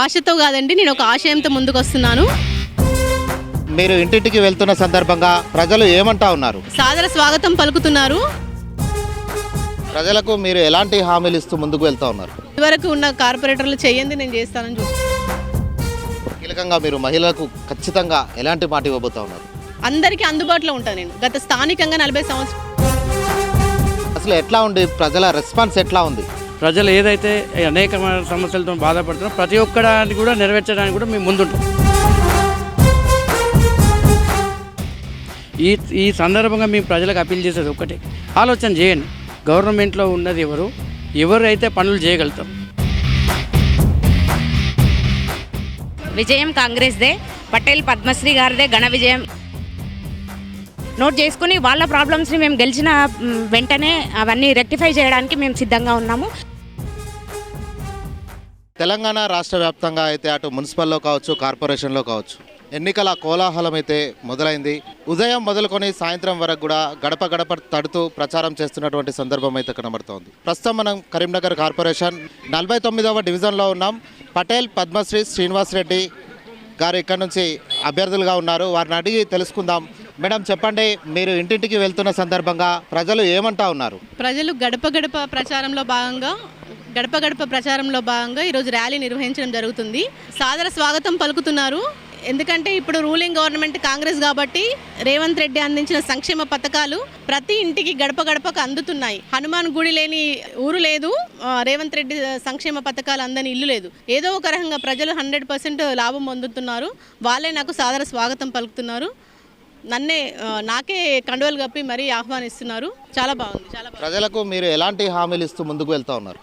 ఆశతో కాదండి, నేను ఒక ఆశయంతో ముందుకు వస్తున్నాను. మీరు ఇంటింటికి వెళ్తున్న సందర్భంగా ప్రజలు ఏమంటా ఉన్నారు? సాదర స్వాగతం పలుకుతున్నారు. ప్రజలకు మీరు ఎలాంటి హామీలు ఇస్తూ ముందుకు వెళ్తా ఉన్నారు? ఇదివరకు ఉన్న కార్పొరేటర్లు చేయండి, నేను చేస్తానని కీలకంగా మీరు మహిళలకు ఖచ్చితంగా ఎలాంటి మాట ఇవ్వబోతా ఉన్నారు? అందరికీ అందుబాటులో ఉంటాను నేను. గత స్థానికంగా 40 సంవత్సరాలు అసలు ఎట్లా ఉంది, ప్రజల రెస్పాన్స్ ఎట్లా ఉంది? ప్రజలు ఏదైతే అనేకమైన సమస్యలతో బాధపడుతున్నారో ప్రతి ఒక్కదాన్ని కూడా నెరవేర్చడానికి కూడా మేము ముందుంటాం. ఈ సందర్భంగా మేము ప్రజలకు అప్పీల్ చేసేది ఒకటే, ఆలోచన చేయండి. గవర్నమెంట్లో ఉన్నది ఎవరైతే పనులు చేయగలుగుతారు. విజయం కాంగ్రెస్దే, పటేల్ పద్మశ్రీ గారిదే ఘన విజయం నోట్ చేసుకుని వాళ్ళ ప్రాబ్లమ్స్ని మేము గెలిచిన వెంటనే అవన్నీ రెక్టిఫై చేయడానికి మేము సిద్ధంగా ఉన్నాము. తెలంగాణ రాష్ట్ర వ్యాప్తంగా అయితే అటు మున్సిపల్లో కావచ్చు, కార్పొరేషన్లో కావచ్చు, ఎన్నికల కోలాహలం అయితే మొదలైంది. ఉదయం మొదలుకొని సాయంత్రం వరకు కూడా గడప గడప తడుతూ ప్రచారం చేస్తున్నటువంటి సందర్భం అయితే కనబడుతోంది. ప్రస్తుతం మనం కరీంనగర్ కార్పొరేషన్ 49వ డివిజన్లో ఉన్నాం. పటేల్ పద్మశ్రీ శ్రీనివాస్ రెడ్డి గారు ఇక్కడ నుంచి అభ్యర్థులుగా ఉన్నారు. వారిని అడిగి తెలుసుకుందాం. మేడం చెప్పండి, మీరు ఇంటింటికి వెళ్తున్న సందర్భంగా ప్రజలు ఏమంటా ఉన్నారు? ప్రజలు గడప గడప ప్రచారంలో భాగంగా ఈరోజు ర్యాలీ నిర్వహించడం జరుగుతుంది. సాదర స్వాగతం పలుకుతున్నారు. ఎందుకంటే ఇప్పుడు రూలింగ్ గవర్నమెంట్ కాంగ్రెస్ కాబట్టి రేవంత్ రెడ్డి అందించిన సంక్షేమ పథకాలు ప్రతి ఇంటికి గడప గడపకు అందుతున్నాయి. హనుమాన్ గుడి లేని ఊరు లేదు, రేవంత్ రెడ్డి సంక్షేమ పథకాలు అందని ఇల్లు లేదు. ఏదో ఒక రకంగా ప్రజలు 100% లాభం పొందుతున్నారు. వాళ్ళే నాకు సాదర స్వాగతం పలుకుతున్నారు. నాకే కండువలు కప్పి మరీ ఆహ్వానిస్తున్నారు. చాలా బాగుంది. ప్రజలకు మీరు ఎలాంటి హామీలు ఇస్తూ ముందుకు వెళ్తా ఉన్నారు?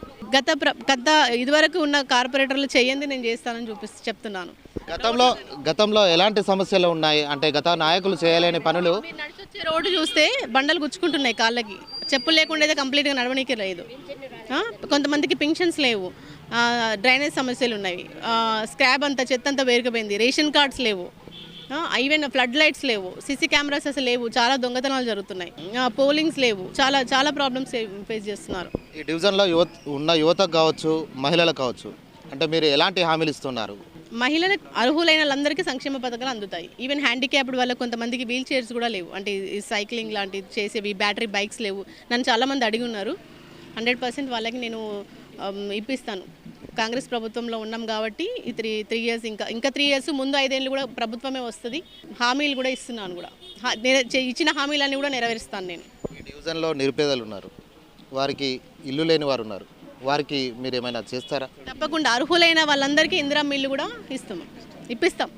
గత ఇదివరకు ఉన్న కార్పొరేటర్లు చేయండి, నేను చేస్తానని చెప్తున్నాను. గతంలో ఎలాంటి సమస్యలు ఉన్నాయి? అంటే గత నాయకులు చేయలేని పనులు. నడిచొచ్చే రోడ్డు చూస్తే బండలు గుచ్చుకుంటున్నాయి కాళ్ళకి. చెప్పులు లేకుండా అయితే కంప్లీట్గా నడవనీకి లేదు. కొంతమందికి పింఛన్స్ లేవు, డ్రైనేజ్ సమస్యలు ఉన్నాయి, స్క్రాబ్ అంతా చెత్త అంతా పేరుకుపోయింది, రేషన్ కార్డ్స్ లేవు, ఈవెన్ ఫ్లడ్ లైట్స్ లేవు, సీసీ కెమెరాస్ అసలు లేవు, చాలా దొంగతనాలు జరుగుతున్నాయి, పోలింగ్స్ లేవు, చాలా ప్రాబ్లమ్స్ ఫేస్ చేస్తున్నారు. ఈ డివిజన్లో యువతకు కావచ్చు, మహిళలకు కావచ్చు, అంటే మీరు ఎలాంటి హామీలు ఇస్తున్నారు? మహిళలకు అర్హులైన వాళ్ళందరికీ సంక్షేమ పథకాలు అందుతాయి. ఈవెన్ హ్యాండిక్యాప్డ్ వాళ్ళకి కొంతమందికి వీల్ చైర్స్ కూడా లేవు, అంటే ఈ సైక్లింగ్ లాంటివి చేసేవి, బ్యాటరీ బైక్స్ లేవు. నన్ను చాలామంది అడిగి ఉన్నారు. 100% వాళ్ళకి నేను ఇప్పిస్తాను. కాంగ్రెస్ ప్రభుత్వంలో ఉన్నాం కాబట్టి ఈ త్రీ ఇయర్స్ ఇంకా 3 ఇయర్స్ ముందు 5 ఏళ్ళు కూడా ప్రభుత్వమే వస్తుంది. హామీలు కూడా ఇస్తున్నాను, కూడా ఇచ్చిన హామీలన్నీ కూడా నెరవేరుస్తాను నేను. ఈ డివిజన్లో నిరుపేదలు ఉన్నారు, వారికి ఇల్లు లేని వారు ఉన్నారు, వారికి మీరు ఏమైనా చేస్తారా? తప్పకుండా అర్హులైన వాళ్ళందరికీ ఇందిరమ్మ ఇల్లు కూడా ఇప్పిస్తాం.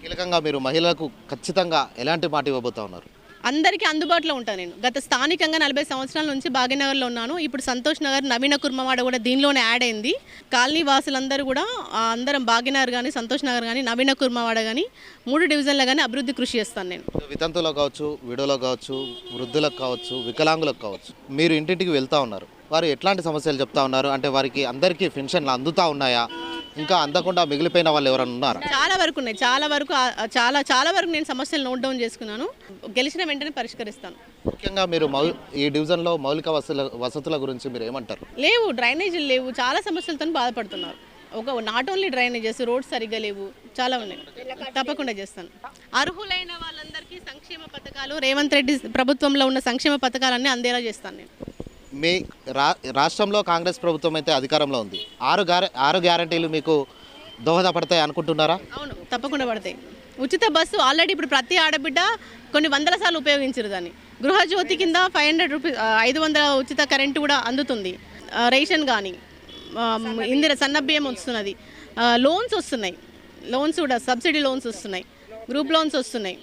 కీలకంగా మీరు మహిళలకు ఖచ్చితంగా ఎలాంటి మాట ఇవ్వబోతా ఉన్నారు? అందరికీ అందుబాటులో ఉంటాను నేను. గత స్థానికంగా 40 సంవత్సరాల నుంచి భాగ్యనగర్లో ఉన్నాను. ఇప్పుడు సంతోష్ నగర్, నవీన కుర్మవాడ కూడా దీనిలోనే యాడ్ అయింది. కాలనీ వాసులందరూ కూడా అందరం భాగ్యనగర్ కానీ, సంతోష్ నగర్ కానీ, నవీన కుర్మవాడ కానీ 3 డివిజన్లో కానీ అభివృద్ధి కృషి చేస్తాను నేను. వితంతులకు కావచ్చు, విడోలకు కావచ్చు, వృద్ధులకు కావచ్చు, వికలాంగులకు కావచ్చు, మీరు ఇంటింటికి వెళ్తూ ఉన్నారు. వారు ఎట్లాంటి సమస్యలు చెప్తా ఉన్నారు? అంటే వారికి అందరికీ పెన్షన్లు అందుతూ ఉన్నాయా? ఇంకా అందకుండా మిగిలిపోయిన వాళ్ళు ఎవరైనా ఉన్నారా? చాలా వరకు ఉన్నాయి. చాలా వరకు నేను సమస్యలు నోట్ డౌన్ చేసుకున్నాను. గెలిచిన వెంటనే పరిష్కరిస్తాను. ముఖ్యంగా మీరు ఈ డివిజన్లో మౌలిక వసతుల గురించి మీరు ఏమంటారు? లేవు, డ్రైనేజీలు లేవు, చాలా సమస్యలతో బాధపడుతున్నారు. నాట్ ఓన్లీ డ్రైనేజెస్, రోడ్స్ సరిగ్గా లేవు, చాలా ఉన్నాయి. తప్పకుండా చేస్తాను. అర్హులైన వాళ్ళందరికీ సంక్షేమ పథకాలు, రేవంత్ రెడ్డి ప్రభుత్వంలో ఉన్న సంక్షేమ పథకాలన్నీ అందేలా చేస్తాను నేను. మీ రాష్ట్రంలో కాంగ్రెస్ ప్రభుత్వం అయితే అధికారంలో ఉంది. 6 గ్యారంటీలు మీకు దోహదపడతాయి అనుకుంటున్నారా? అవును, తప్పకుండా పడతాయి. ఉచిత బస్సు ఆల్రెడీ ఇప్పుడు ప్రతి ఆడబిడ్డ కొన్ని వందల సార్లు ఉపయోగించారు దాన్ని. గృహజ్యోతి కింద 500 రూపీస్ 500 ఉచిత కరెంటు కూడా అందుతుంది. రేషన్ కానీ, సన్నబియ్యం వస్తున్నది, లోన్స్ వస్తున్నాయి, లోన్స్ కూడా సబ్సిడీ లోన్స్ వస్తున్నాయి, గ్రూప్ లోన్స్ వస్తున్నాయి,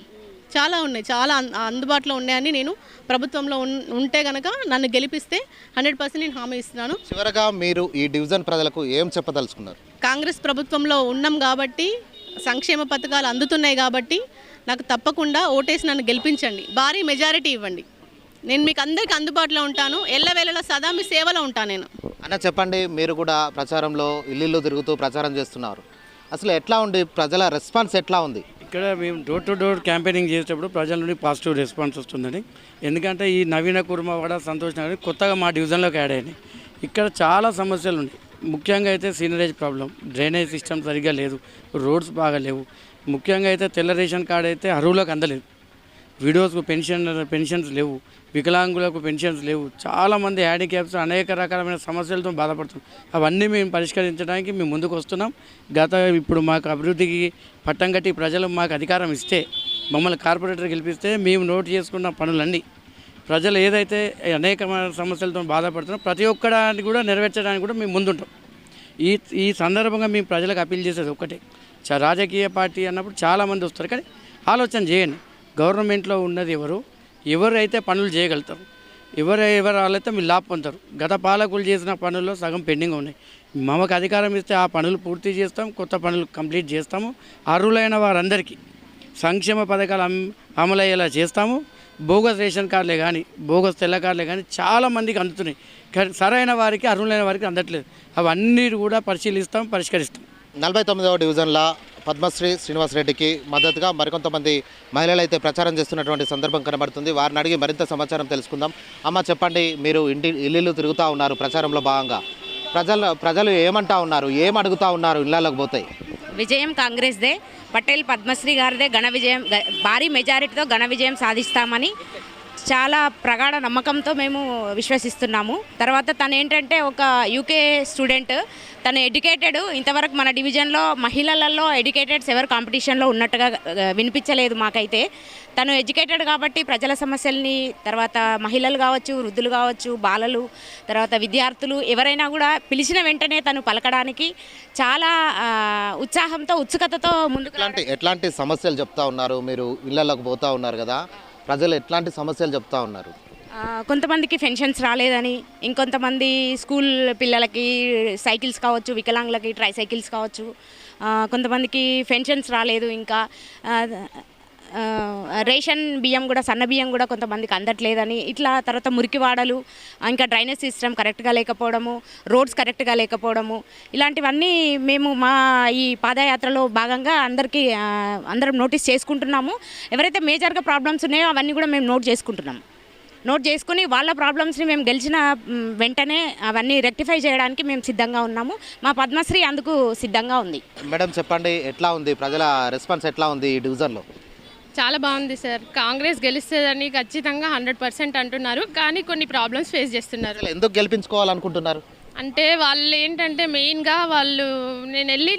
చాలా ఉన్నాయి. చాలా అందుబాటులో ఉన్నాయని నేను ప్రభుత్వంలో ఉంటే కనుక నన్ను గెలిపిస్తే 100% నేను హామీ ఇస్తున్నాను. చివరగా మీరు ఈ డివిజన్ ప్రజలకు ఏం చెప్పదలుచుకున్నారు? కాంగ్రెస్ ప్రభుత్వంలో ఉన్నాం కాబట్టి, సంక్షేమ పథకాలు అందుతున్నాయి కాబట్టి నాకు తప్పకుండా ఓటేసి నన్ను గెలిపించండి, భారీ మెజారిటీ ఇవ్వండి. నేను మీకు అందరికీ అందుబాటులో ఉంటాను. ఎల్లవేళలా సదా మీ సేవలో ఉంటాను నేను. అన్న చెప్పండి, మీరు కూడా ప్రచారంలో ఇల్లు తిరుగుతూ ప్రచారం చేస్తున్నారు. అసలు ఎట్లా ఉంది, ప్రజల రెస్పాన్స్ ఎట్లా ఉంది? ఇక్కడ మేము డోర్ టు డోర్ క్యాంపెయినింగ్ చేసేటప్పుడు ప్రజల నుండి పాజిటివ్ రెస్పాన్స్ వస్తుందని. ఎందుకంటే ఈ నవీన కుర్మవాడ, సంతోష్ నగర్ కొత్తగా మా డివిజన్లోకి యాడ్ అయినాయి. ఇక్కడ చాలా సమస్యలు ఉన్నాయి. ముఖ్యంగా అయితే సీనరేజ్ ప్రాబ్లం, డ్రైనేజ్ సిస్టమ్ సరిగ్గా లేదు, రోడ్స్ బాగా లేవు. ముఖ్యంగా అయితే తెల్ల రేషన్ కార్డు అయితే అర్హులకు అందలేదు. విడోస్కు పెన్షన్స్ లేవు, వికలాంగులకు పెన్షన్స్ లేవు. చాలామంది హ్యాండిక్యాప్స్ అనేక రకాలమైన సమస్యలతో బాధపడుతున్నాం. అవన్నీ మేము పరిష్కరించడానికి మేము ముందుకు వస్తున్నాం. ఇప్పుడు మాకు అభివృద్ధికి పట్టం కట్టి ప్రజలు మాకు అధికారం ఇస్తే, మమ్మల్ని కార్పొరేటర్ గెలిపిస్తే మేము నోటు చేసుకున్న పనులన్నీ ప్రజలు ఏదైతే అనేక సమస్యలతో బాధపడుతున్నారో ప్రతి ఒక్కదాన్ని కూడా నెరవేర్చడానికి కూడా మేము ముందుంటాం. ఈ సందర్భంగా మేము ప్రజలకు అప్పీల్ చేసేది ఒక్కటే, రాజకీయ పార్టీ అన్నప్పుడు చాలామంది వస్తారు, కానీ ఆలోచన చేయండి. గవర్నమెంట్లో ఉన్నది ఎవరైతే పనులు చేయగలుగుతారు, ఎవరు వాళ్ళైతే మీరు లాభ పొందుతారు. గత పాలకులు చేసిన పనుల్లో సగం పెండింగ్ ఉన్నాయి. మాకు అధికారం ఇస్తే ఆ పనులు పూర్తి చేస్తాం, కొత్త పనులు కంప్లీట్ చేస్తాము. అర్హులైన వారందరికీ సంక్షేమ పథకాలు అమలయ్యేలా చేస్తాము. బోగస్ రేషన్ కార్డులే కానీ, బోగస్ తెల్ల కార్డులే కానీ చాలామందికి అందుతున్నాయి, కానీ సరైన వారికి, అర్హులైన వారికి అందట్లేదు. అవన్నీ కూడా పరిశీలిస్తాం, పరిష్కరిస్తాం. 49వ డివిజన్లో పద్మశ్రీ శ్రీనివాసరెడ్డికి మద్దతుగా మరికొంతమంది మహిళలు అయితే ప్రచారం చేస్తున్నటువంటి సందర్భం కనబడుతుంది. వారిని అడిగి మరింత సమాచారం తెలుసుకుందాం. అమ్మ చెప్పండి, మీరు ఇల్లు తిరుగుతూ ఉన్నారు ప్రచారంలో భాగంగా, ప్రజలు ఏమంటా ఉన్నారు, ఏం అడుగుతూ ఉన్నారు ఇళ్లలోకి పోతాయి? విజయం కాంగ్రెస్దే, పటేల్ పద్మశ్రీ గారిదే ఘన విజయం, భారీ మెజారిటీతో ఘన విజయం సాధిస్తామని చాలా ప్రగాఢ నమ్మకంతో మేము విశ్వసిస్తున్నాము. తర్వాత తను ఏంటంటే ఒక యూకే స్టూడెంట్, తను ఎడ్యుకేటెడ్. ఇంతవరకు మన డివిజన్లో మహిళలలో ఎడ్యుకేటెడ్స్ ఎవరు కాంపిటీషన్లో ఉన్నట్టుగా వినిపించలేదు మాకైతే. తను ఎడ్యుకేటెడ్ కాబట్టి ప్రజల సమస్యల్ని, తర్వాత మహిళలు కావచ్చు, వృద్ధులు కావచ్చు, బాలలు, తర్వాత విద్యార్థులు ఎవరైనా కూడా పిలిచిన వెంటనే తను పలకడానికి చాలా ఉత్సాహంతో, ఉత్సుకతతో ముందుకు. ఎట్లాంటి సమస్యలు చెప్తా ఉన్నారు? మీరు ఇళ్లలోకి పోతా ఉన్నారు కదా, ప్రజలు ఎట్లాంటి సమస్యలు చెప్తా ఉన్నారు? కొంతమందికి పెన్షన్స్ రాలేదని, ఇంకొంతమంది స్కూల్ పిల్లలకి సైకిల్స్ కావచ్చు, వికలాంగులకి ట్రైసైకిల్స్ కావచ్చు, కొంతమందికి పెన్షన్స్ రాలేదు. ఇంకా రేషన్ బియ్యం కూడా, సన్న బియ్యం కూడా కొంతమందికి అందట్లేదని, ఇట్లా తర్వాత మురికివాడలు, ఇంకా డ్రైనేజ్ సిస్టమ్ కరెక్ట్గా లేకపోవడము, రోడ్స్ కరెక్ట్గా లేకపోవడము, ఇలాంటివన్నీ మేము మా ఈ పాదయాత్రలో భాగంగా అందరం నోటీస్ చేసుకుంటున్నాము. ఎవరైతే మేజర్గా ప్రాబ్లమ్స్ ఉన్నాయో అవన్నీ కూడా మేము నోట్ చేసుకుని వాళ్ళ ప్రాబ్లమ్స్ని మేము గెలిచిన వెంటనే అవన్నీ రెక్టిఫై చేయడానికి మేము సిద్ధంగా ఉన్నాము. మా పద్మశ్రీ అందుకు సిద్ధంగా ఉంది. మేడం చెప్పండి, ఎట్లా ఉంది ప్రజల రెస్పాన్స్, ఎట్లా ఉంది ఈ డివిజన్లో? చాలా బాగుంది సార్. కాంగ్రెస్ గెలుస్తుందని ఖచ్చితంగా 100% అంటున్నారు, కానీ కొన్ని ప్రాబ్లమ్స్ ఫేస్ చేస్తున్నారు. ఎందుకు గెలిపించుకోవాలనుకుంటున్నారు అంటే వాళ్ళు ఏంటంటే మెయిన్గా నేను వెళ్ళి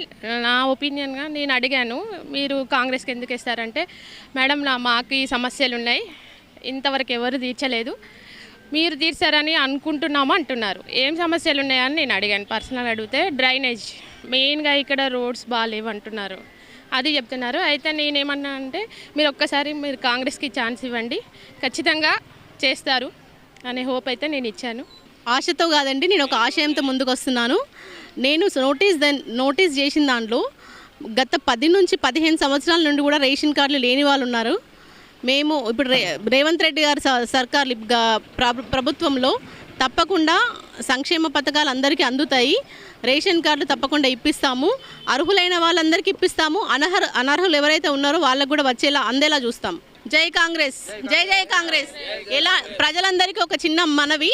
నా ఒపీనియన్గా నేను అడిగాను, మీరు కాంగ్రెస్కి ఎందుకు వేస్తారంటే, మేడం మాకు ఈ సమస్యలు ఉన్నాయి, ఇంతవరకు ఎవరు తీర్చలేదు, మీరు తీర్చారని అనుకుంటున్నాము అంటున్నారు. ఏం సమస్యలు ఉన్నాయని నేను అడిగాను, పర్సనల్ అడిగితే డ్రైనేజ్ మెయిన్గా ఇక్కడ రోడ్స్ బాగాలేవు అంటున్నారు, అది చెప్తున్నారు. అయితే నేనేమన్నా అంటే, మీరు ఒక్కసారి కాంగ్రెస్కి ఛాన్స్ ఇవ్వండి, ఖచ్చితంగా చేస్తారు అనే హోప్ అయితే నేను ఇచ్చాను. ఆశతో కాదండి, నేను ఒక ఆశయంతో ముందుకు వస్తున్నాను. నేను నోటీస్ చేసిన దాంట్లో గత 10 నుంచి 15 సంవత్సరాల నుండి కూడా రేషన్ కార్డులు లేని వాళ్ళు ఉన్నారు. మేము ఇప్పుడు రేవంత్ రెడ్డి గారి సర్కార్ ప్రభుత్వంలో తప్పకుండా సంక్షేమ పథకాలు అందరికీ అందుతాయి, రేషన్ కార్డులు తప్పకుండా ఇప్పిస్తాము, అర్హులైన వాళ్ళందరికీ ఇప్పిస్తాము, అనర్హులు ఎవరైతే ఉన్నారో వాళ్ళకు కూడా వచ్చేలా అందేలా చూస్తాం. జై కాంగ్రెస్, జై జై కాంగ్రెస్. ప్రజలందరికీ ఒక చిన్న మనవి,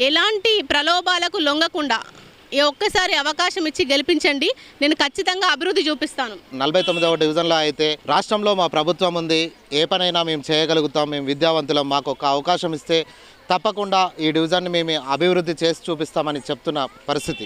ఎలాంటి ప్రలోభాలకు లొంగకుండా ఒక్కసారి అవకాశం ఇచ్చి గెలిపించండి, నేను ఖచ్చితంగా అభివృద్ధి చూపిస్తాను. 49వ డివిజన్లో అయితే రాష్ట్రంలో మా ప్రభుత్వం ఉంది, ఏ పనైనా మేము చేయగలుగుతాం, మేము విద్యావంతులం, మాకు ఒక అవకాశం ఇస్తే తప్పకుండా ఈ డివిజన్ని మేము అభివృద్ధి చేసి చూపిస్తామని చెప్తున్న పరిస్థితి.